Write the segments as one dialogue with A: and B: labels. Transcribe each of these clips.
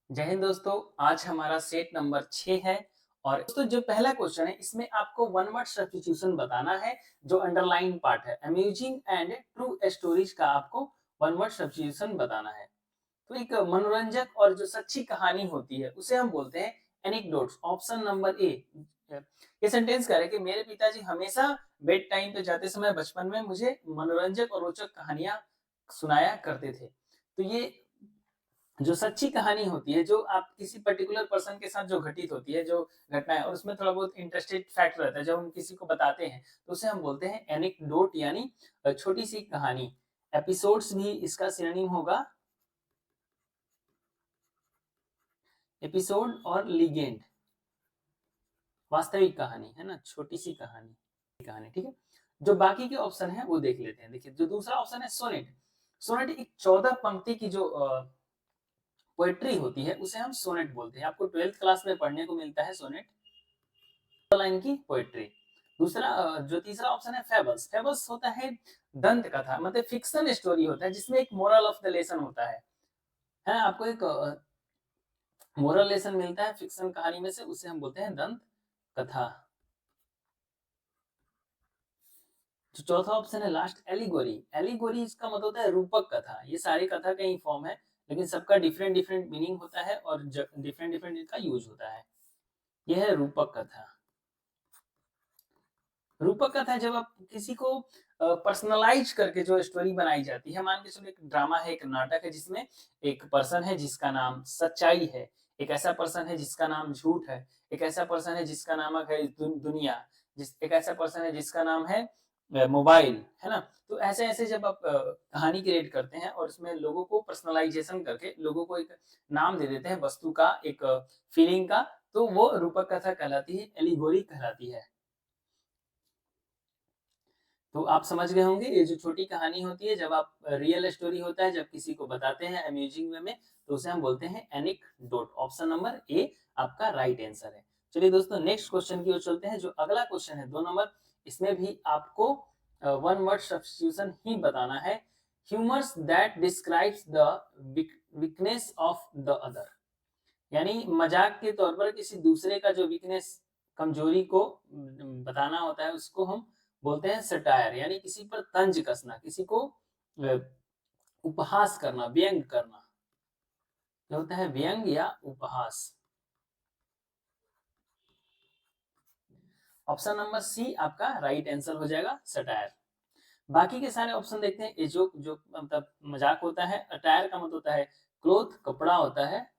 A: जय हिंद दोस्तों। आज हमारा सेट नंबर 6 है और दोस्तों जो पहला क्वेश्चन है इसमें आपको वन वर्ड सब्स्टिट्यूशन बताना है। जो अंडरलाइन पार्ट है अम्यूजिंग एंड ट्रू स्टोरीज का आपको वन वर्ड सब्स्टिट्यूशन बताना है। तो एक मनोरंजक और जो सच्ची कहानी होती है उसे हम बोलते हैं एनेक्डोट्स। ऑप्शन नंबर ए। ये सेंटेंस कह रहा है कि मेरे पिताजी हमेशा बेड टाइम पे जाते समय बचपन में मुझे मनोरंजक और रोचक कहानियां सुनाया करते थे। तो ये जो सच्ची कहानी होती है, जो आप किसी पर्टिकुलर पर्सन के साथ जो घटित होती है, जो घटना है और उसमें थोड़ा बहुत इंटरेस्टेड फैक्ट रहता है, जब हम किसी को बताते हैं तो उसे हम बोलते हैं एनेक्डोट यानी छोटी सी कहानी। एपिसोड्स भी इसका सिनोनिम होगा एपिसोड और लीजेंड। वास्तविक कहानी है ना, छोटी सी कहानी ठीक है। जो बाकी के ऑप्शन है वो देख लेते हैं। देखिए जो दूसरा ऑप्शन है सोनेट। सोनेट एक 14 पंक्ति की जो पोएट्री होती है उसे हम सोनेट बोलते हैं। आपको 12th क्लास में पढ़ने को मिलता है सोनेट लाइन की पोएट्री। दूसरा जो तीसरा ऑप्शन है फेबल्स। फेबल्स होता है दंत कथा, मतलब फिक्शन स्टोरी होता है जिसमें एक मोरल ऑफ द लेसन होता है आपको एक मोरल लेसन मिलता है फिक्शन कहानी में से, उसे हम बोलते हैं दंत कथा। जो चौथा ऑप्शन है लास्ट एलिगोरी। एलिगोरी इसका मतलब होता है रूपक कथा। ये सारी कथा का ही फॉर्म है लेकिन सबका डिफरेंट डिफरेंट मीनिंग होता है और डिफरेंट डिफरेंट इनका यूज होता है। यह है रूपक कथा। रूपक कथा है जब आप किसी को पर्सनलाइज करके जो स्टोरी बनाई जाती है। मान के चलो एक ड्रामा है, एक नाटक है जिसमें एक पर्सन है जिसका नाम सच्चाई है, एक ऐसा पर्सन है जिसका नाम झूठ है, एक ऐसा पर्सन है जिसका नाम है दुनिया, एक ऐसा पर्सन है जिसका नाम है मोबाइल, है ना। तो ऐसे ऐसे जब आप कहानी क्रिएट करते हैं और उसमें लोगों को पर्सनलाइजेशन करके लोगों को एक नाम दे देते हैं वस्तु का, एक फीलिंग का, तो वो रूपक कथा कहलाती है, एलिगोरी कहलाती है। तो आप समझ गए होंगे ये जो छोटी कहानी होती है, जब आप रियल स्टोरी होता है जब किसी को बताते हैं अम्यूजिंग वे में, तो उसे हम बोलते हैं एनेक्डोट। ऑप्शन नंबर ए आपका राइट आंसर है। चलिए दोस्तों नेक्स्ट क्वेश्चन की ओर चलते हैं। जो अगला क्वेश्चन है 2 नंबर, इसमें भी आपको वन वर्ड सब्स्टिट्यूशन ही बताना है। Humours that describes the weakness of the other. यानी मजाक के तौर पर किसी दूसरे का जो वीकनेस, कमजोरी को बताना होता है, उसको हम बोलते हैं सटायर। यानी किसी पर तंज कसना, किसी को उपहास करना, व्यंग करना। क्या होता है व्यंग या उपहास। ऑप्शन नंबर सी आपका राइट आंसर हो जाएगा, सटायर। बाकी के सारे ऑप्शन देखते हैं। ये जो जो मतलब मजाक होता है, अटायर का मतलब होता है क्लोथ, कपड़ा होता है,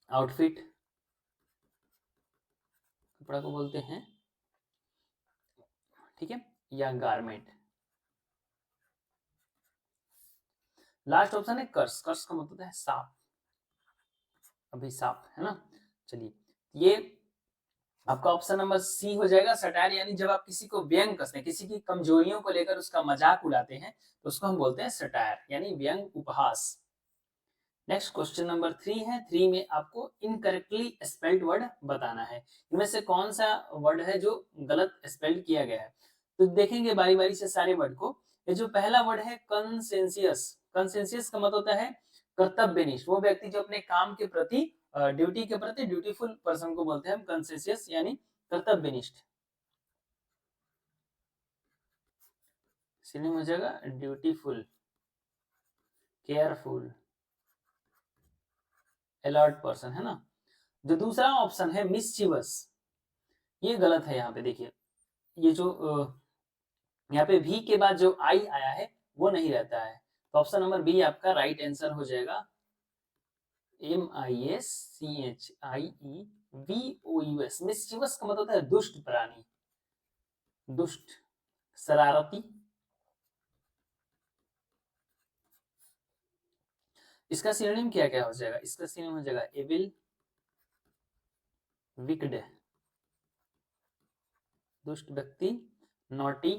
A: आउटफिट कपड़ा को बोलते हैं, ठीक है, या गारमेंट। लास्ट ऑप्शन है कर्स। कर्स का मतलब है साप, अभिशाप, है ना। चलिए ये आपका ऑप्शन नंबर सी हो जाएगा, सटायर। यानी जब आप किसी को व्यंग कसते हैं, किसी की कमजोरियों को लेकर उसका मजाक उड़ाते हैं, तो उसको हम बोलते हैं सटायर, यानी व्यंग, उपहास। नेक्स्ट क्वेश्चन नंबर 3 है। 3 में आपको इनकरेक्टली स्पेल्ड वर्ड बताना है। इनमें से कौन सा वर्ड है जो गलत स्पेल्ड किया गया है। तो देखेंगे बारी बारी से सारे वर्ड को। ये जो पहला वर्ड है कंसेंसियस। कंसेंसियस का मतलब होता है कर्तव्यनिष्ठ। वो व्यक्ति जो अपने काम के प्रति, ड्यूटी के प्रति ड्यूटीफुल पर्सन को बोलते हैं हम कंसेंसियस, यानी कर्तव्यनिष्ठ। सिनोनिम हो जाएगा ड्यूटीफुल, केयरफुल, अलर्ट पर्सन, है ना। जो दूसरा ऑप्शन है मिस्चीवस, ये गलत है। यहाँ पे देखिए, ये जो यहाँ पे भी के बाद जो आई आया है वो नहीं रहता है। तो ऑप्शन नंबर बी आपका राइट आंसर हो जाएगा, MISCHIEVOUS। मिस्चीवस का मतलब होता है दुष्ट प्राणी, दुष्ट, शरारती। इसका सिनोनिम क्या क्या हो जाएगा। इसका सिनोनिम हो जाएगा एविल, विक्ड, दुष्ट व्यक्ति, नॉटी।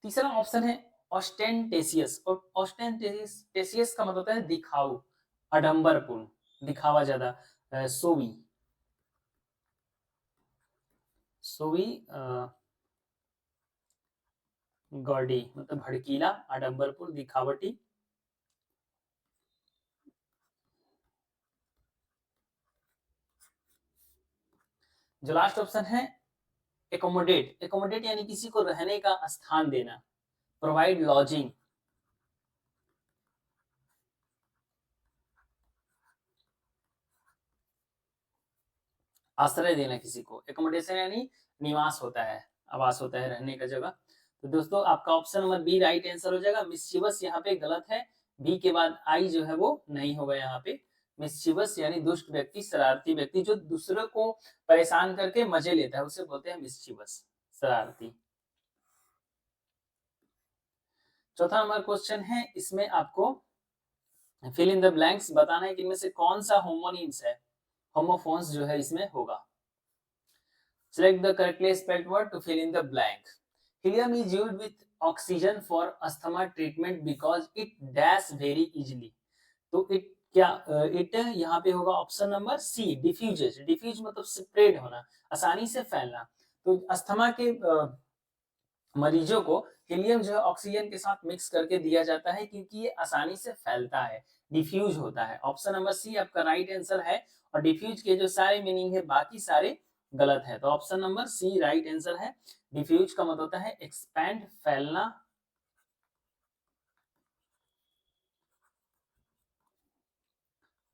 A: तीसरा ऑप्शन है ऑस्टेंटेशियस। और ऑस्टेंटेशियस का मतलब होता है दिखाऊ, आडंबरपूर्ण, दिखावा ज्यादा, सोवी। सोवी गॉडी मतलब भड़कीला, आडंबरपूर्ण, दिखावटी। जो लास्ट ऑप्शन है एकोमोडेट, एकोमोडेट यानी किसी को रहने का स्थान देना, प्रोवाइड लॉजिंग। आश्रय देना किसी को, एकोमोडेशन यानी निवास होता है, आवास होता है, रहने का जगह। तो दोस्तों आपका option number B right answer हो जाएगा। मिस्चीवस यहाँ पे गलत है, बी के बाद आई जो है वो नहीं होगा यहाँ पे। मिस्चीवस यानी दुष्ट व्यक्ति, शरारती व्यक्ति, जो दूसरों को परेशान करके मजे लेता है उसे बोलते हैं मिस्चीवस, शरारती। चौथा नंबर क्वेश्चन है, इसमें आपको फिल इन द ब्लैंक्स बताना है कि इनमें से कौन सा होमोनिम्स है, होमोफोन्स जो है इसमें होगा। Select the correctly spelled word to fill in the blank. Helium is used with oxygen for asthma treatment because it dash very easily. तो it क्या it यहाँ पे होगा option number C, diffuses. Diffuse मतलब स्प्रेड होना, आसानी से फैलना। तो अस्थमा के मरीजों को हीलियम जो है ऑक्सीजन के साथ मिक्स करके दिया जाता है क्योंकि ये आसानी से फैलता है, डिफ्यूज होता है। ऑप्शन नंबर सी आपका राइट आंसर है। और डिफ्यूज के जो सारे मीनिंग है बाकी सारे गलत है, तो option number C right answer है। डिफ्यूज का मतलब होता है एक्सपैंड, फैलना।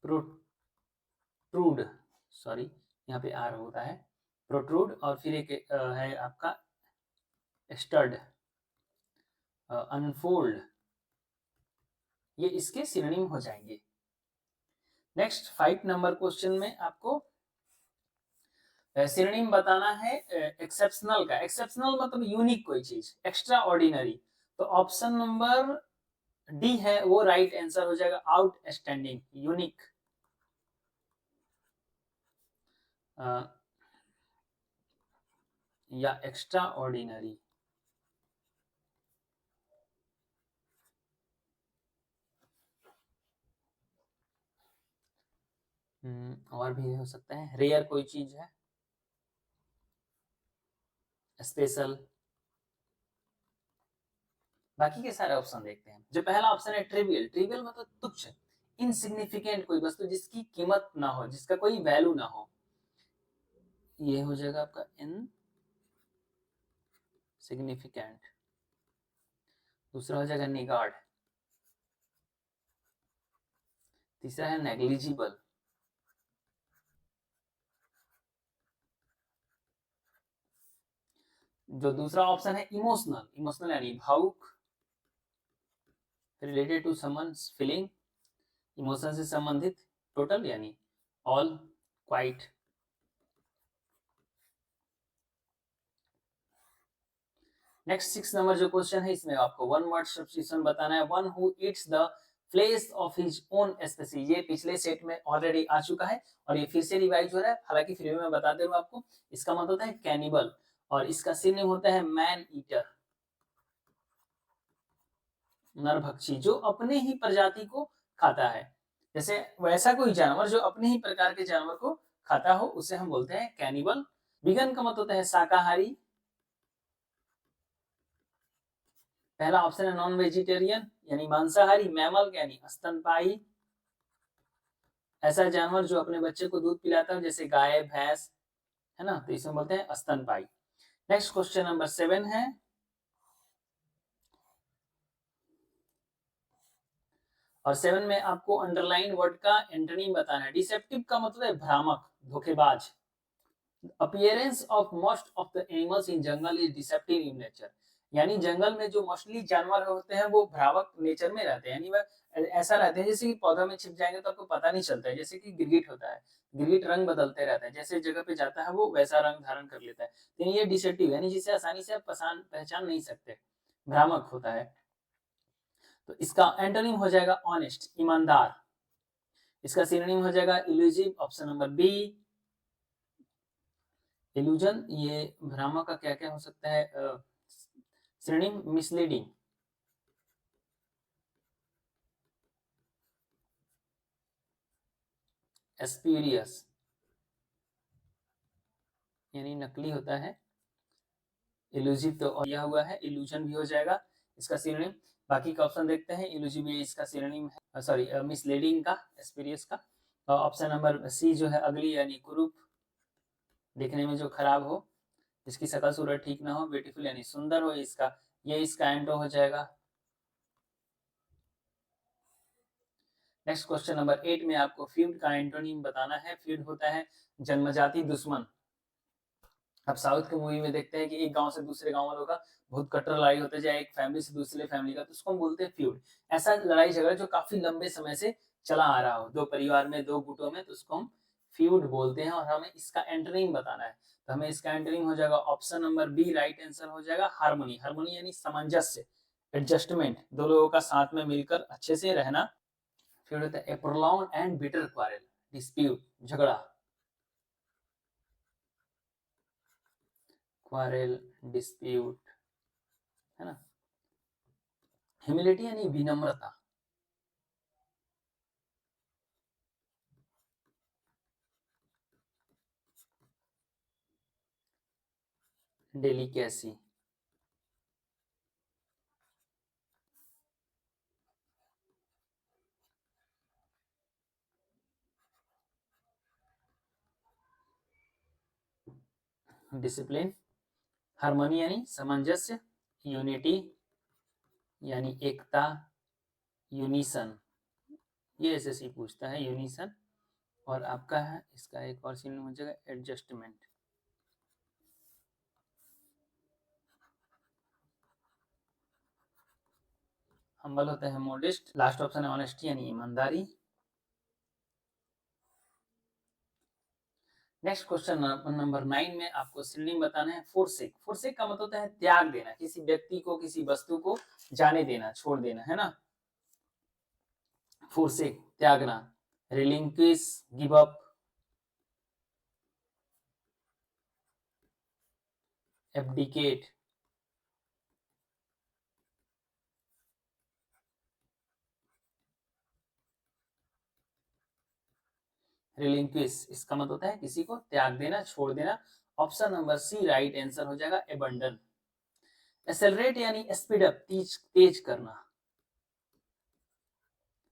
A: प्रोट्रूड, सॉरी यहाँ पे आर होता है, प्रोट्रूड। और फिर एक है आपका स्टड, अनफोल्ड, ये इसके सिनोनिम हो जाएंगे। नेक्स्ट 5 नंबर क्वेश्चन में आपको सिनोनिम बताना है एक्सेप्शनल का। एक्सेप्शनल मतलब यूनिक कोई चीज, एक्स्ट्रा ऑर्डिनरी। तो ऑप्शन नंबर डी है वो राइट आंसर हो जाएगा, आउटस्टैंडिंग, यूनिक या एक्स्ट्रा ऑर्डिनरी। और भी हो सकता है, रेयर कोई चीज है, स्पेशल। बाकी के सारे ऑप्शन देखते हैं। जो पहला ऑप्शन है ट्रिवियल, ट्रिवियल मतलब तुच्छ, इनसिग्निफिकेंट, कोई वस्तु जिसकी कीमत ना हो, जिसका कोई वैल्यू ना हो, ये हो जाएगा आपका इनसिग्निफिकेंट। दूसरा हो जाएगा निगार्ड। तीसरा है नेग्लिजिबल। जो दूसरा ऑप्शन है इमोशनल, इमोशनल यानी भावुक, related to someone's feeling, emotion से संबंधित, टोटल यानी ऑल, क्वाइट। नेक्स्ट 6 नंबर जो क्वेश्चन है इसमें आपको वन वर्ड सब्स्टिट्यूशन बताना है। One who eats the flesh of his own species, ये पिछले सेट में ऑलरेडी आ चुका है और ये फिर से रिवाइज हो रहा है, हालांकि फिर भी मैं बता दे रहा हूं आपको। इसका मतलब होता है कैनिबल और इसका सिनोनिम होता है मैन ईटर, नरभक्षी, जो अपने ही प्रजाति को खाता है। जैसे वैसा कोई जानवर जो अपने ही प्रकार के जानवर को खाता हो उसे हम बोलते हैं कैनिबल। विगन का मतलब होता है शाकाहारी। पहला ऑप्शन है नॉन वेजिटेरियन यानी मांसाहारी, मैमल यानी स्तनपायी, ऐसा जानवर जो अपने बच्चे को दूध पिलाता है जैसे गाय भैंस, है ना, तो इसमें बोलते हैं स्तनपायी। नेक्स्ट क्वेश्चन नंबर 7 है, और 7 में आपको अंडरलाइन वर्ड का एंटोनिम बताना है। डिसेप्टिव का मतलब है भ्रामक, धोखेबाज। Appearance of most of the animals in jungle is deceptive in nature, यानी जंगल में जो मोस्टली जानवर होते हैं वो भ्रामक नेचर में रहते हैं, यानी वह ऐसा रहते हैं जैसे कि पौधा में छिप जाएंगे तो आपको पता नहीं चलता है। जैसे कि गिरगिट होता है, गिरगिट रंग बदलते रहता है, जैसे जगह पे जाता है वो वैसा रंग धारण कर लेता है। तो ये डिसेप्टिव यानी जिसे आसानी से आप पहचान नहीं सकते, भ्रामक होता है। तो इसका एंटोनिम हो जाएगा ऑनेस्ट, ईमानदार। इसका सिनोनिम हो जाएगा elusive, option number B. Illusion, ये भ्रामक का क्या क्या हो सकता है सिनोनिम, मिसलीडिंग, एस्प्यूरियस यानी नकली होता है, इल्यूसिव तो दिया हुआ है, इल्यूजन भी हो जाएगा इसका सिनोनिम। बाकी का ऑप्शन देखते हैं, इल्यूसिव इसका सिनोनिम है, सॉरी मिसलीडिंग का, स्पेरियस का। ऑप्शन नंबर सी जो है अगली यानी कुरूप, देखने में जो खराब हो, जिसकी शकल सूरत ठीक ना हो। ब्यूटीफुल यानी सुंदर हो, इसका ये इसका एंटो हो जाएगा। नेक्स्ट क्वेश्चन नंबर 8 में आपको फ्यूड का एंटोनिम बताना है। फ्यूड होता है जन्मजाति दुश्मन। अब साउथ के मूवी में देखते हैं कि एक गांव से दूसरे गांव वालों का बहुत कट्टर लड़ाई होता है, चाहे एक फैमिली से दूसरे फैमिली का, तो उसको हम बोलते हैं फ्यूड। ऐसा लड़ाई झगड़ा जो काफी लंबे समय से चला आ रहा हो, दो परिवार में, दो गुटों में, तो उसको हम फ्यूड बोलते हैं। और हमें इसका एंटोनिम बताना है, तो हमें इसका एंटोनिम हो जाएगा option number B, right answer हो जाएगा हार्मोनी। हार्मोनी यानी सामंजस्य, एडजस्टमेंट, दो लोगों का साथ में मिलकर अच्छे से रहना। फिर होता है a prolong and bitter quarrel, dispute, झगड़ा, क्वारल, डिस्प्यूट, है ना। ह्यूमिलिटी यानी विनम्रता, डेलिकेसी, डिसिप्लिन। हार्मोनी यानी सामंजस्य, यूनिटी यानी एकता, यूनिसन, ये एसएससी पूछता है, यूनिसन। और आपका है इसका एक और सीन हो जाएगा एडजस्टमेंट। हम्बल होता है मोडेस्ट। लास्ट ऑप्शन है ऑनेस्टी यानी ईमानदारी। नेक्स्ट क्वेश्चन नंबर 9 में आपको सिनोनिम बताना है फोरसेक। फोरसेक का मतलब होता है त्याग देना, किसी व्यक्ति को, किसी वस्तु को जाने देना, छोड़ देना, है ना। फोरसेक त्यागना, relinquish, give up, abdicate, relinquish, इसका मतलब होता है किसी को त्याग देना, छोड़ देना। Option number C right answer हो जाएगा एबंडन। एक्सेलरेट यानी स्पीड अप, तेज तेज करना।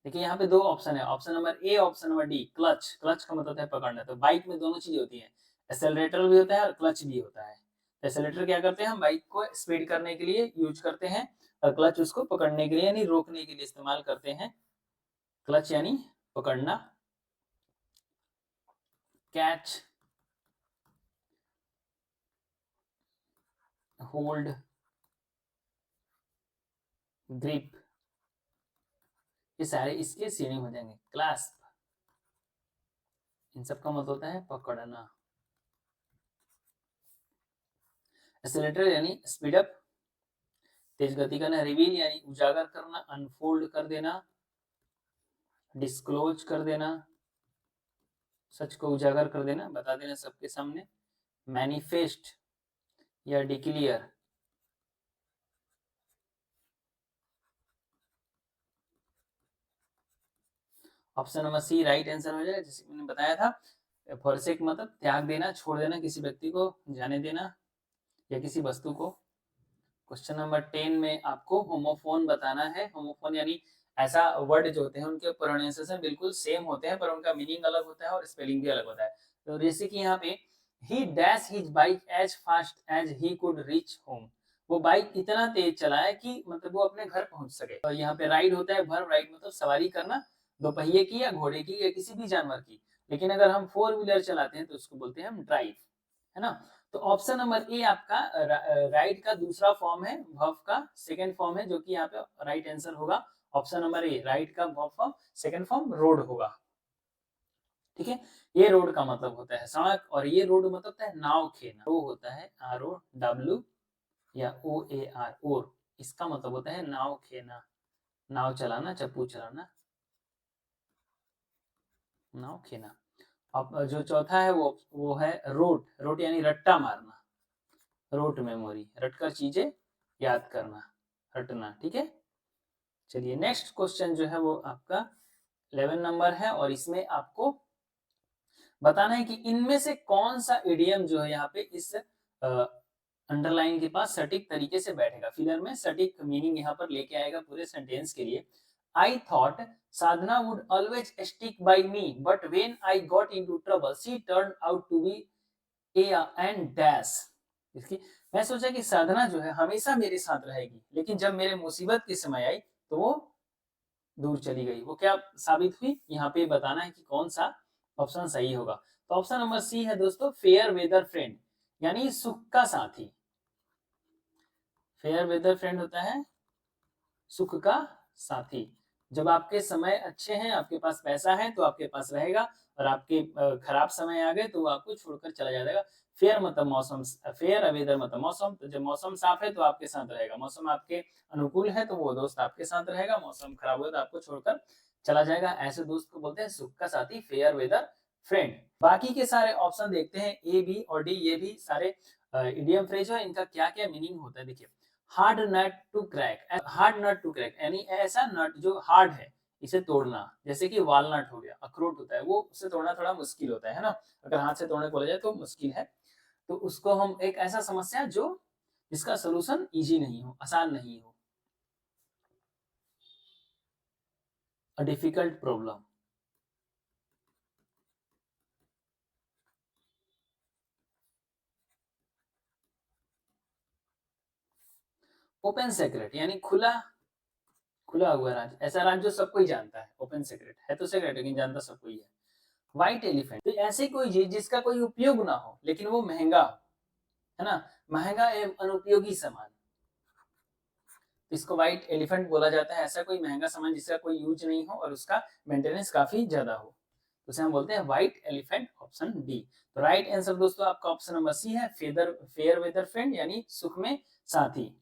A: देखिए यहाँ पे दो ऑप्शन है, option number A, option number D. Clutch, clutch का मतलब है पकड़ना, तो बाइक में दोनों चीज होती है, एक्सेलरेटर भी होता है और क्लच भी होता है। एक्सेलरेटर क्या करते हैं, हम बाइक को स्पीड करने के लिए यूज करते हैं, और क्लच उसको पकड़ने के लिए यानी रोकने के लिए इस्तेमाल करते हैं। क्लच यानी पकड़ना, कैच, होल्ड, ग्रिप, ये सारे इसके सिनोनिम हो जाएंगे। क्लास्प, इन सब का मतलब होता है पकड़ना। एक्सेलरेटर यानी स्पीड अप, तेज गति करना। रिवील यानी उजागर करना, अनफोल्ड कर देना, डिस्क्लोज कर देना, सच को उजागर कर देना, बता देना सबके सामने। मैनिफेस्ट या declare. Option number C right answer हो जाएगा, जैसे मैंने बताया था। फॉरसेक मतलब त्याग देना, छोड़ देना, किसी व्यक्ति को जाने देना या किसी वस्तु को। क्वेश्चन नंबर 10 में आपको होमोफोन बताना है। होमोफोन यानी ऐसा वर्ड जो होते हैं उनके प्रोनाउंसिएशन बिल्कुल सेम होते हैं, पर उनका मीनिंग अलग होता है और स्पेलिंग भी अलग होता है। तो जैसे कि यहाँ पे ही dash his bike as fast as he could reach home, वो बाइक इतना तेज चलाया कि मतलब वो अपने घर पहुंच सके। तो यहाँ पे राइड होता है, वर्ब राइड मतलब सवारी करना, दो पहिए की या घोड़े की या किसी भी जानवर की। लेकिन अगर हम फोर व्हीलर चलाते हैं तो उसको बोलते हैं हम ड्राइव, है ना। तो ऑप्शन नंबर ए आपका राइट का दूसरा फॉर्म है, वर्ब का सेकंड फॉर्म है, जो कि यहाँ पे राइट आंसर होगा ऑप्शन नंबर ए, राइट का verb form second form road होगा। ठीक है, ये रोड का मतलब होता है सड़क, और ये रोड मतलब होता है नाव खेना। वो होता है ROW या OAR, और इसका मतलब होता है नाव खेना, नाव चलाना, चप्पू चलाना, नाव खेना। अब जो चौथा है वो है रोट। रोट यानी रट्टा मारना, रोट मेमोरी, रटकर चीजें याद करना, रटना। ठीक है, चलिए नेक्स्ट क्वेश्चन जो है वो आपका 11 नंबर है, और इसमें आपको बताना है कि इनमें से कौन सा इडियम जो है यहाँ पे इस अंडरलाइन के पास सटीक तरीके से बैठेगा। फिलर में सटीक मीनिंग यहाँ पर लेके आएगा पूरे सेंटेंस के लिए। I thought Sadhana would always stick by me but when I got into trouble she turn out to be a and dash. इसकी मैं सोचा कि साधना जो है हमेशा मेरे साथ रहेगी, लेकिन जब मेरे मुसीबत की समय आई तो वो दूर चली गई। वो क्या साबित हुई, यहाँ पे बताना है कि कौन सा ऑप्शन सही होगा। तो ऑप्शन नंबर सी है दोस्तों, फेयर वेदर फ्रेंड, यानी सुख का साथी। फेयर वेदर फ्रेंड होता है सुख का साथी। जब आपके समय अच्छे हैं, आपके पास पैसा है तो आपके पास रहेगा, और आपके खराब समय आ गए तो वो आपको छोड़कर चला जाएगा। फेयर मतलब मौसम, फेयर वेदर मतलब मौसम। तो जब मौसम साफ है तो आपके साथ रहेगा, मौसम आपके अनुकूल है तो वो दोस्त आपके साथ रहेगा, मौसम खराब हुआ तो आपको छोड़कर चला जाएगा। ऐसे दोस्त को बोलते हैं सुख का साथी, फेयर वेदर फ्रेंड। बाकी के सारे ऑप्शन देखते हैं, ए बी और डी, ये भी सारे इडियम फ्रेज है। इनका क्या क्या मीनिंग होता है देखिए। Hard nut to crack, hard nut to crack यानी ऐसा नट जो हार्ड है इसे तोड़ना, जैसे कि वालनट हो गया, अखरोट होता है, वो उसे तोड़ना थोड़ा मुश्किल होता है ना, अगर हाथ से तोड़ने बोला जाए तो मुश्किल है। तो उसको हम एक ऐसा समस्या जो जिसका सोल्यूशन इजी नहीं हो, आसान नहीं हो, a difficult problem. Open secret यानी खुला खुला हुआ राज, ऐसा राज जो सबको ही जानता है। ओपन सीक्रेट है तो सीक्रेट, लेकिन जानता सबको ही है। व्हाइट एलिफेंट, तो ऐसे कोई चीज जिसका कोई उपयोग ना हो लेकिन वो महंगा हो, है ना, महंगा एवं अनुपयोगी सामान, इसको व्हाइट एलिफेंट बोला जाता है। ऐसा कोई महंगा सामान जिसका कोई यूज नहीं हो और उसका मेंटेनेंस काफी ज्यादा हो, तो उसे हम बोलते हैं व्हाइट एलिफेंट, ऑप्शन डी। तो राइट आंसर दोस्तों आपका ऑप्शन नंबर सी है, फेयर वेदर फ्रेंड यानी सुख में साथी।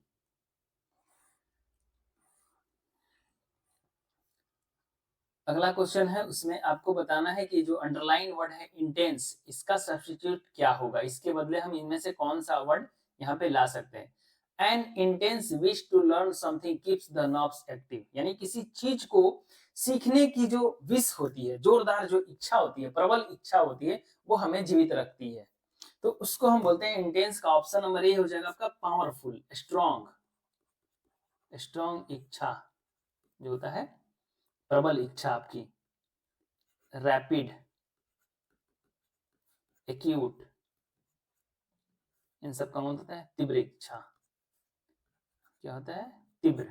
A: अगला क्वेश्चन है, उसमें आपको बताना है कि जो अंडरलाइन वर्ड है इंटेंस, इसका सब्स्टिट्यूट क्या होगा, इसके बदले हम इनमें से कौन सा वर्ड यहाँ पे ला सकते हैं। An intense wish to learn something keeps the nerves active, यानी किसी चीज को सीखने की जो विश होती है, जोरदार जो इच्छा होती है, प्रबल इच्छा होती है, वो हमें जीवित रखती है। तो उसको हम बोलते हैं इंटेंस। का ऑप्शन नंबर ए हो जाएगा आपका पावरफुल, स्ट्रॉन्ग। स्ट्रॉन्ग इच्छा जो होता है, प्रबल इच्छा आपकी। रैपिड, एक्यूट, इन सब का मतलब होता है तीव्र इच्छा। क्या होता है, तीव्र।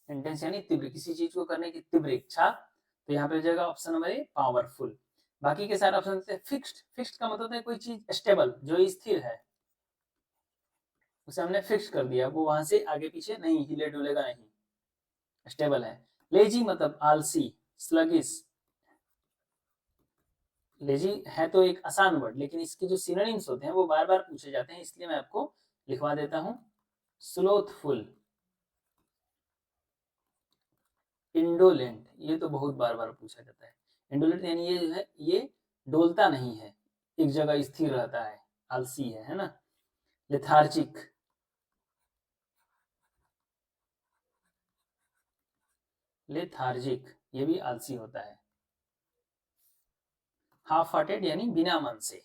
A: इंटेंस यानी तीव्र, किसी चीज को करने की तीव्र इच्छा। तो यहाँ पे हो जाएगा ऑप्शन नंबर ए पावरफुल। बाकी के सारे ऑप्शन होते हैं फिक्स्ड। फिक्स्ड का मतलब है कोई चीज स्टेबल, जो स्थिर है, उसे हमने फिक्स कर दिया, वो वहां से आगे पीछे नहीं हिले डुलेगा नहीं, स्टेबल है। लेजी मतलब आलसी, स्लगिश। लेजी है तो एक आसान वर्ड, लेकिन इसके जो सिनोनिम्स होते हैं वो बार बार पूछे जाते हैं, इसलिए मैं आपको लिखवा देता हूं। स्लोथफुल, इंडोलेंट, ये तो बहुत बार बार पूछा जाता है। इंडोलेंट यानी ये जो है ये डोलता नहीं है, एक जगह स्थिर रहता है, आलसी है ना। लेथार्जिक, लेथार्जिक ये भी आलसी होता है। हाफ हार्टेड यानी बिना मन से,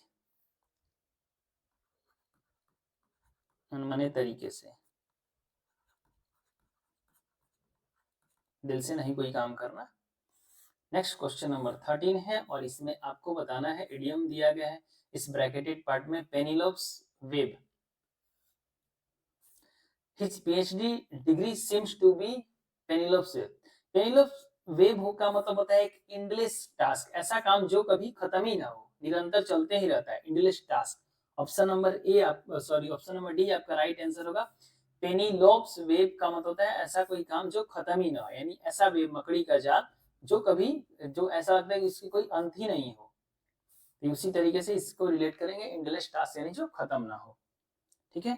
A: अनमने तरीके से, दिल से नहीं कोई काम करना। नेक्स्ट क्वेश्चन नंबर 13 है, और इसमें आपको बताना है, इडियम दिया गया है इस ब्रैकेटेड पार्ट में, Penelope's web, his PhD degree seems to be Penelope's web. Penelope's web हो का मतलब होता है एक इंडलेस टास्क, ऐसा काम जो कभी खत्म ही ना हो, निरंतर चलते ही रहता है, इंडलेस टास्क। ऑप्शन नंबर ए आप सॉरी ऑप्शन नंबर डी आपका राइट आंसर होगा। पेनिलोप्स वेब का मतलब होता है ऐसा कोई काम जो खत्म ही ना हो, यानी ऐसा वेब, मकड़ी का जाल जो कभी, जो ऐसा लगता है कि इसकी कोई अंत ही नहीं हो। तो उसी तरीके से इसको रिलेट करेंगे, इंडलेस टास्क यानी जो खत्म ना हो। ठीक है।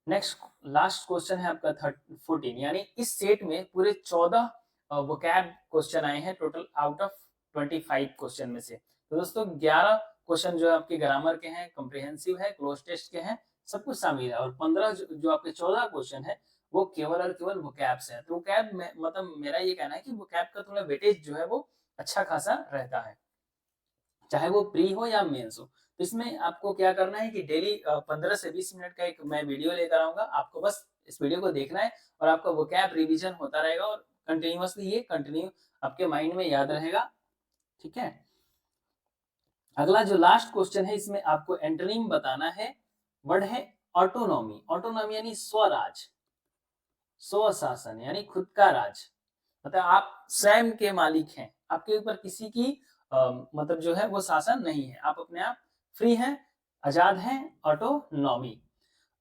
A: नेक्स्ट लास्ट क्वेश्चन है आपका 14, यानी इस सेट में पूरे 14 वोकैब क्वेश्चन आए हैं टोटल आउट ऑफ 25 क्वेश्चन में से। तो दोस्तों 11 क्वेश्चन जो आपके ग्रामर के हैं, कॉम्प्रिहेंसिव है, क्लोज टेस्ट के हैं, सब कुछ शामिल है, और 15 जो आपके 14 क्वेश्चन है वो केवल और केवल वोकैब्स हैं। तो वोकैब में मतलब मेरा ये कहना है कि वोकैब का थोड़ा वेटेज जो है वो अच्छा खासा रहता है, चाहे वो प्री हो या मेंस हो। तो इसमें आपको क्या करना है कि डेली 15 से 20 मिनट का एक मैं वीडियो लेकर आऊंगा, आपको बस इस वीडियो को देखना है और आपका वोकैब रिवीजन होता रहेगा और कंटिन्यूअसली ये कंटिन्यू आपके माइंड में याद रहेगा। ठीक है, अगला जो लास्ट क्वेश्चन है इसमें आपको एंटोनिम बताना है। वर्ड है ऑटोनॉमी। ऑटोनॉमी यानी स्वराज, स्वशासन यानी खुद का राज, मतलब आप स्वयं के मालिक हैं, आपके ऊपर किसी की मतलब जो है वो शासन नहीं है, आप अपने आप फ्री हैं, आजाद हैं, ऑटोनॉमी।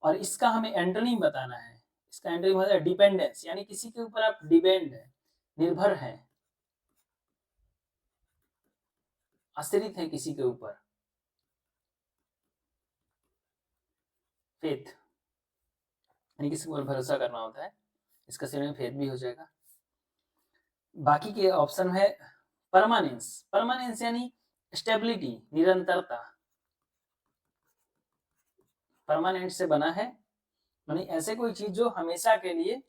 A: और इसका हमें एंटोनिम बताना है। इसका एंटोनिम होता है डिपेंडेंस, यानी किसी के ऊपर आप डिपेंड है, निर्भर है, आश्रित है किसी के ऊपर। फेथ यानी किसी के ऊपर भरोसा करना होता है, इसका सिनोनिम फेथ भी हो जाएगा। बाकी के ऑप्शन है परमानेंस। परमानेंस यानी स्टेबिलिटी, निरंतरता, परमानेंट से बना है, यानी ऐसे कोई चीज जो हमेशा के लिए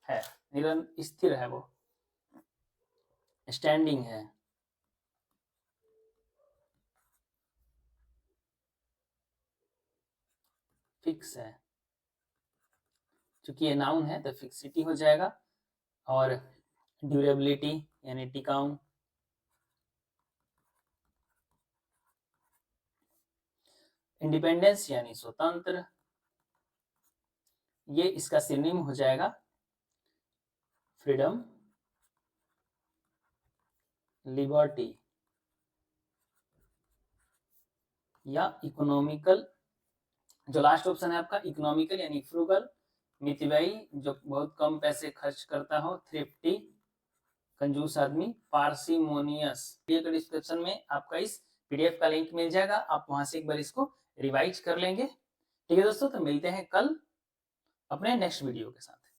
A: है, निरंतर स्थिर है, वो स्टैंडिंग है। फिक्स है, चूंकि ये नाउन है तो फिक्सिटी हो जाएगा। और ड्यूरेबिलिटी यानी टिकाऊ, इंडिपेंडेंस यानी स्वतंत्र, ये इसका सिनोनिम हो जाएगा फ्रीडम, लिबर्टी या इकोनॉमिकल। जो लास्ट ऑप्शन है आपका इकोनॉमिकल यानी फ्रूगल, मितव्ययी जो बहुत कम पैसे खर्च करता हो, थ्रिफ्टी कंजूस आदमी, पार्सिमोनियस। वीडियो के डिस्क्रिप्शन में आपका इस पीडीएफ का लिंक मिल जाएगा, आप वहां से एक बार इसको रिवाइज कर लेंगे। ठीक है दोस्तों, तो मिलते हैं कल अपने नेक्स्ट वीडियो के साथ।